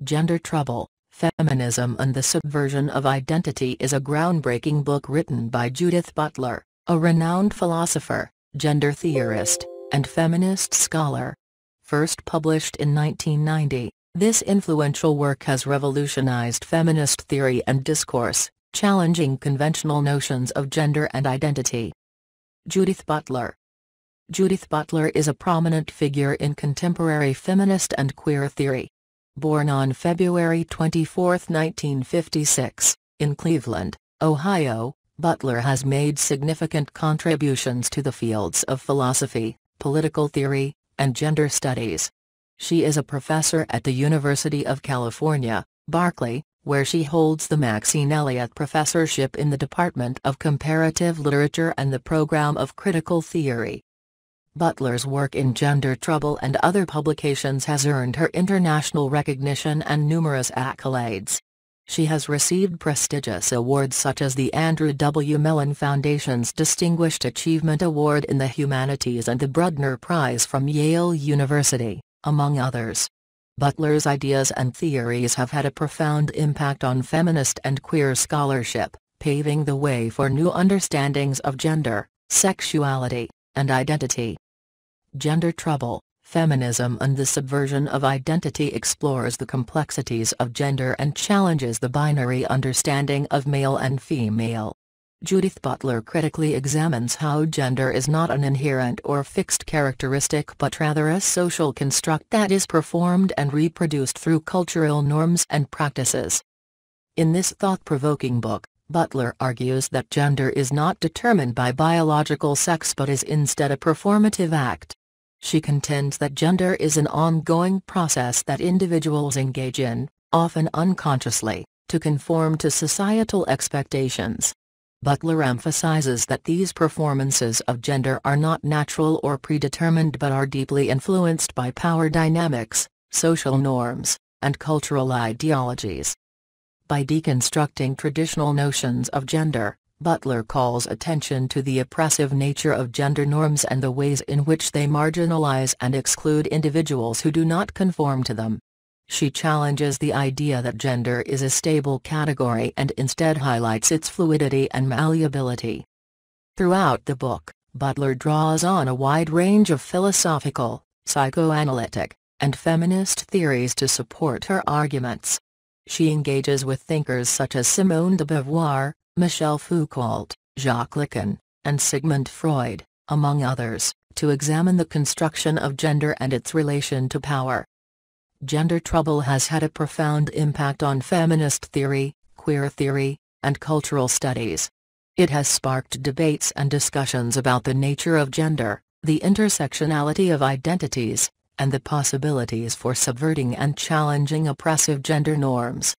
Gender Trouble, Feminism and the Subversion of Identity is a groundbreaking book written by Judith Butler, a renowned philosopher, gender theorist, and feminist scholar. First published in 1990, this influential work has revolutionized feminist theory and discourse, challenging conventional notions of gender and identity. Judith Butler. Judith Butler is a prominent figure in contemporary feminist and queer theory. Born on February 24, 1956, in Cleveland, Ohio, Butler has made significant contributions to the fields of philosophy, political theory, and gender studies. She is a professor at the University of California, Berkeley, where she holds the Maxine Elliott Professorship in the Department of Comparative Literature and the Program of Critical Theory. Butler's work in Gender Trouble and other publications has earned her international recognition and numerous accolades. She has received prestigious awards such as the Andrew W. Mellon Foundation's Distinguished Achievement Award in the Humanities and the Brudner Prize from Yale University, among others. Butler's ideas and theories have had a profound impact on feminist and queer scholarship, paving the way for new understandings of gender, sexuality, and identity. Gender Trouble, Feminism and the Subversion of Identity explores the complexities of gender and challenges the binary understanding of male and female. Judith Butler critically examines how gender is not an inherent or fixed characteristic but rather a social construct that is performed and reproduced through cultural norms and practices. In this thought-provoking book, Butler argues that gender is not determined by biological sex but is instead a performative act. She contends that gender is an ongoing process that individuals engage in, often unconsciously, to conform to societal expectations. Butler emphasizes that these performances of gender are not natural or predetermined but are deeply influenced by power dynamics, social norms, and cultural ideologies. By deconstructing traditional notions of gender, Butler calls attention to the oppressive nature of gender norms and the ways in which they marginalize and exclude individuals who do not conform to them. She challenges the idea that gender is a stable category and instead highlights its fluidity and malleability. Throughout the book, Butler draws on a wide range of philosophical, psychoanalytic, and feminist theories to support her arguments. She engages with thinkers such as Simone de Beauvoir, Michel Foucault, Jacques Lacan, and Sigmund Freud, among others, to examine the construction of gender and its relation to power. Gender Trouble has had a profound impact on feminist theory, queer theory, and cultural studies. It has sparked debates and discussions about the nature of gender, the intersectionality of identities, and the possibilities for subverting and challenging oppressive gender norms.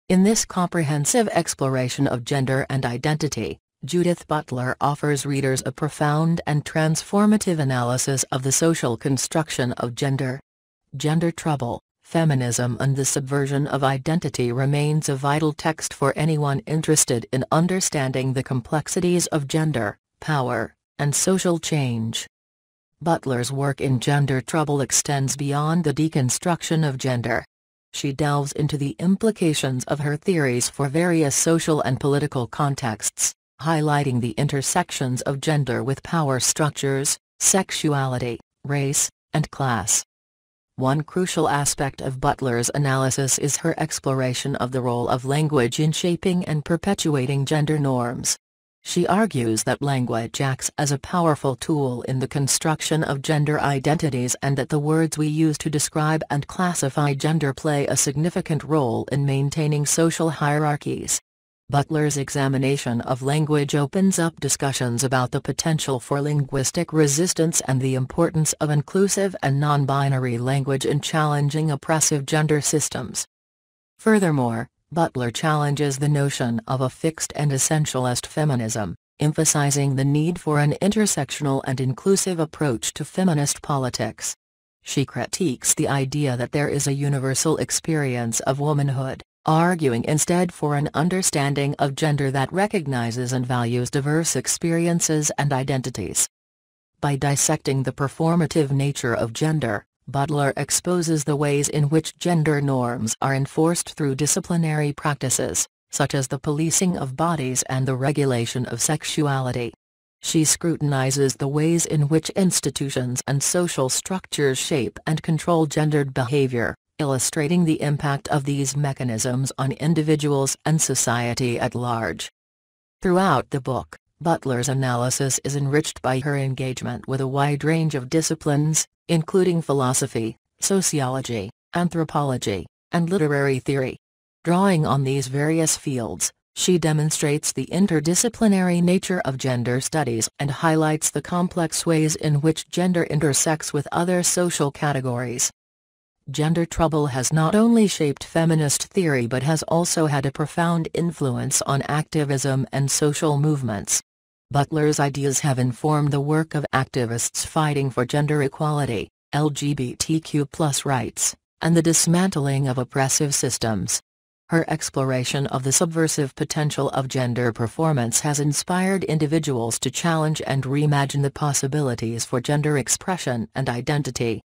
In this comprehensive exploration of gender and identity, Judith Butler offers readers a profound and transformative analysis of the social construction of gender. Gender Trouble, Feminism and the Subversion of Identity remains a vital text for anyone interested in understanding the complexities of gender, power, and social change. Butler's work in Gender Trouble extends beyond the deconstruction of gender. She delves into the implications of her theories for various social and political contexts, highlighting the intersections of gender with power structures, sexuality, race, and class. One crucial aspect of Butler's analysis is her exploration of the role of language in shaping and perpetuating gender norms. She argues that language acts as a powerful tool in the construction of gender identities and that the words we use to describe and classify gender play a significant role in maintaining social hierarchies. Butler's examination of language opens up discussions about the potential for linguistic resistance and the importance of inclusive and non-binary language in challenging oppressive gender systems. Furthermore, Butler challenges the notion of a fixed and essentialist feminism, emphasizing the need for an intersectional and inclusive approach to feminist politics. She critiques the idea that there is a universal experience of womanhood, arguing instead for an understanding of gender that recognizes and values diverse experiences and identities. By dissecting the performative nature of gender, Butler exposes the ways in which gender norms are enforced through disciplinary practices, such as the policing of bodies and the regulation of sexuality. She scrutinizes the ways in which institutions and social structures shape and control gendered behavior, illustrating the impact of these mechanisms on individuals and society at large. Throughout the book, Butler's analysis is enriched by her engagement with a wide range of disciplines, including philosophy, sociology, anthropology, and literary theory. Drawing on these various fields, she demonstrates the interdisciplinary nature of gender studies and highlights the complex ways in which gender intersects with other social categories. Gender trouble has not only shaped feminist theory but has also had a profound influence on activism and social movements. Butler's ideas have informed the work of activists fighting for gender equality, LGBTQ+ rights, and the dismantling of oppressive systems. Her exploration of the subversive potential of gender performance has inspired individuals to challenge and reimagine the possibilities for gender expression and identity.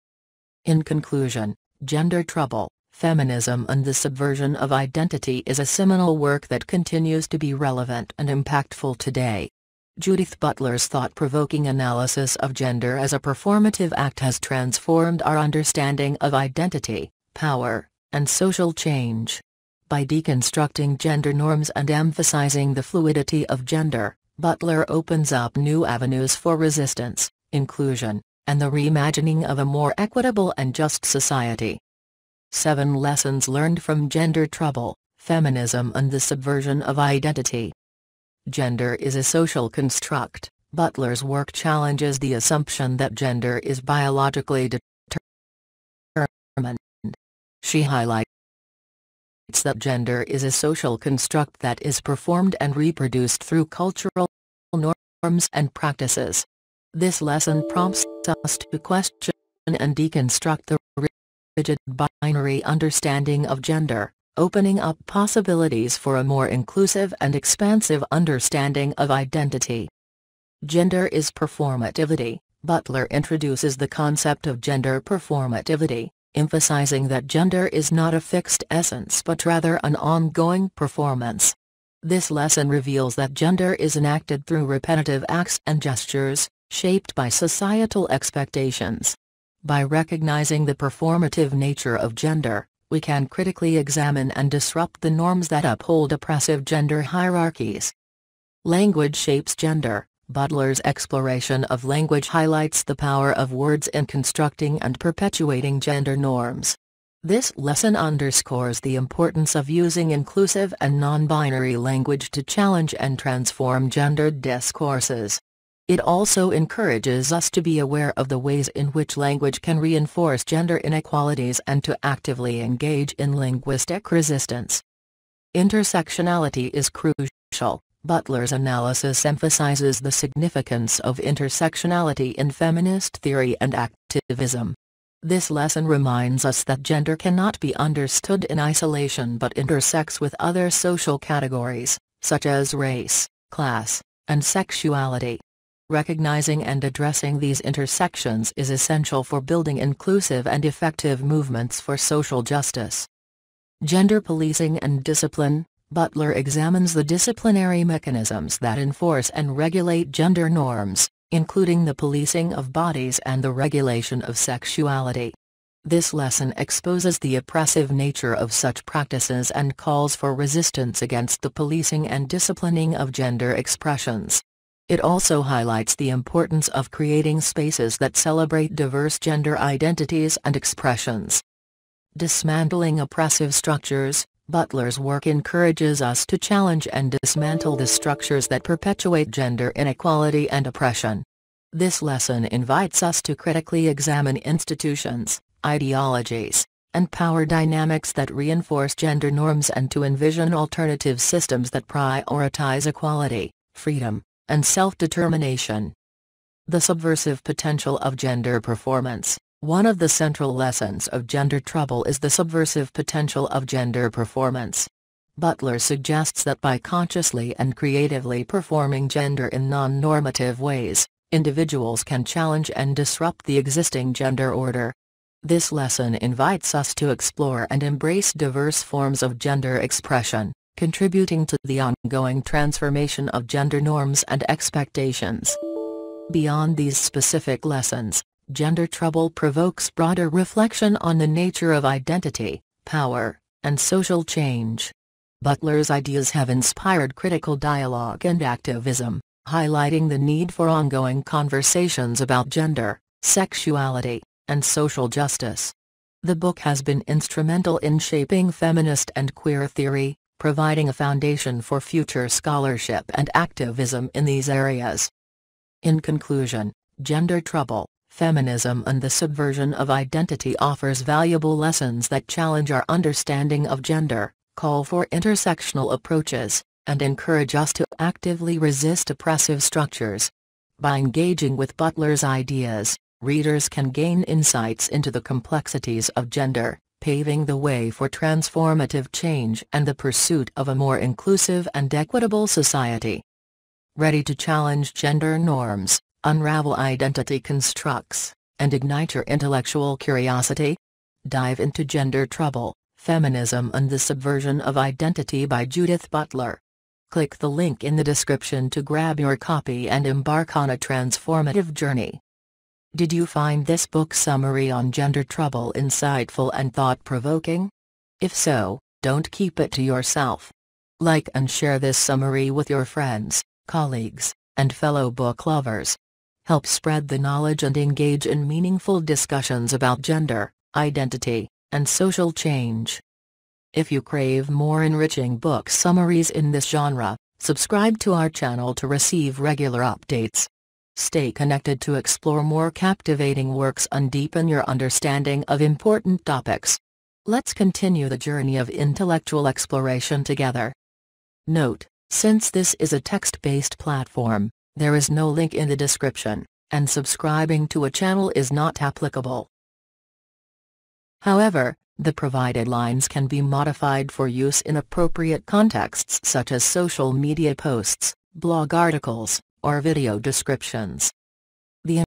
In conclusion, Gender Trouble, Feminism and the Subversion of Identity is a seminal work that continues to be relevant and impactful today. Judith Butler's thought-provoking analysis of gender as a performative act has transformed our understanding of identity, power, and social change. By deconstructing gender norms and emphasizing the fluidity of gender, Butler opens up new avenues for resistance, inclusion, and the reimagining of a more equitable and just society. 7 Lessons Learned from Gender Trouble, Feminism and the Subversion of Identity. Gender is a social construct. Butler's work challenges the assumption that gender is biologically determined. She highlights that gender is a social construct that is performed and reproduced through cultural norms and practices. This lesson prompts us to question and deconstruct the rigid binary understanding of gender, opening up possibilities for a more inclusive and expansive understanding of identity. Gender is performativity. Butler introduces the concept of gender performativity, emphasizing that gender is not a fixed essence but rather an ongoing performance. This lesson reveals that gender is enacted through repetitive acts and gestures, shaped by societal expectations. By recognizing the performative nature of gender, we can critically examine and disrupt the norms that uphold oppressive gender hierarchies. Language shapes gender. Butler's exploration of language highlights the power of words in constructing and perpetuating gender norms. This lesson underscores the importance of using inclusive and non-binary language to challenge and transform gendered discourses. It also encourages us to be aware of the ways in which language can reinforce gender inequalities and to actively engage in linguistic resistance. Intersectionality is crucial. Butler's analysis emphasizes the significance of intersectionality in feminist theory and activism. This lesson reminds us that gender cannot be understood in isolation but intersects with other social categories, such as race, class, and sexuality. Recognizing and addressing these intersections is essential for building inclusive and effective movements for social justice. Gender policing and discipline. Butler examines the disciplinary mechanisms that enforce and regulate gender norms, including the policing of bodies and the regulation of sexuality. This lesson exposes the oppressive nature of such practices and calls for resistance against the policing and disciplining of gender expressions. It also highlights the importance of creating spaces that celebrate diverse gender identities and expressions. Dismantling oppressive structures. Butler's work encourages us to challenge and dismantle the structures that perpetuate gender inequality and oppression. This lesson invites us to critically examine institutions, ideologies, and power dynamics that reinforce gender norms and to envision alternative systems that prioritize equality, freedom, and self-determination. The subversive potential of gender performance. One of the central lessons of Gender Trouble is the subversive potential of gender performance. Butler suggests that by consciously and creatively performing gender in non-normative ways, individuals can challenge and disrupt the existing gender order. This lesson invites us to explore and embrace diverse forms of gender expression, contributing to the ongoing transformation of gender norms and expectations. Beyond these specific lessons, Gender Trouble provokes broader reflection on the nature of identity, power, and social change. Butler's ideas have inspired critical dialogue and activism, highlighting the need for ongoing conversations about gender, sexuality, and social justice. The book has been instrumental in shaping feminist and queer theory, providing a foundation for future scholarship and activism in these areas. In conclusion, Gender Trouble, Feminism and the Subversion of Identity offers valuable lessons that challenge our understanding of gender, call for intersectional approaches, and encourage us to actively resist oppressive structures. By engaging with Butler's ideas, readers can gain insights into the complexities of gender, paving the way for transformative change and the pursuit of a more inclusive and equitable society. Ready to challenge gender norms, unravel identity constructs, and ignite your intellectual curiosity? Dive into Gender Trouble, Feminism and the Subversion of Identity by Judith Butler. Click the link in the description to grab your copy and embark on a transformative journey. Did you find this book summary on Gender Trouble insightful and thought-provoking? If so, don't keep it to yourself. Like and share this summary with your friends, colleagues, and fellow book lovers. Help spread the knowledge and engage in meaningful discussions about gender, identity, and social change. If you crave more enriching book summaries in this genre, subscribe to our channel to receive regular updates. Stay connected to explore more captivating works and deepen your understanding of important topics. Let's continue the journey of intellectual exploration together. Note: since this is a text-based platform, there is no link in the description, and subscribing to a channel is not applicable. However, the provided lines can be modified for use in appropriate contexts such as social media posts, blog articles, or video descriptions.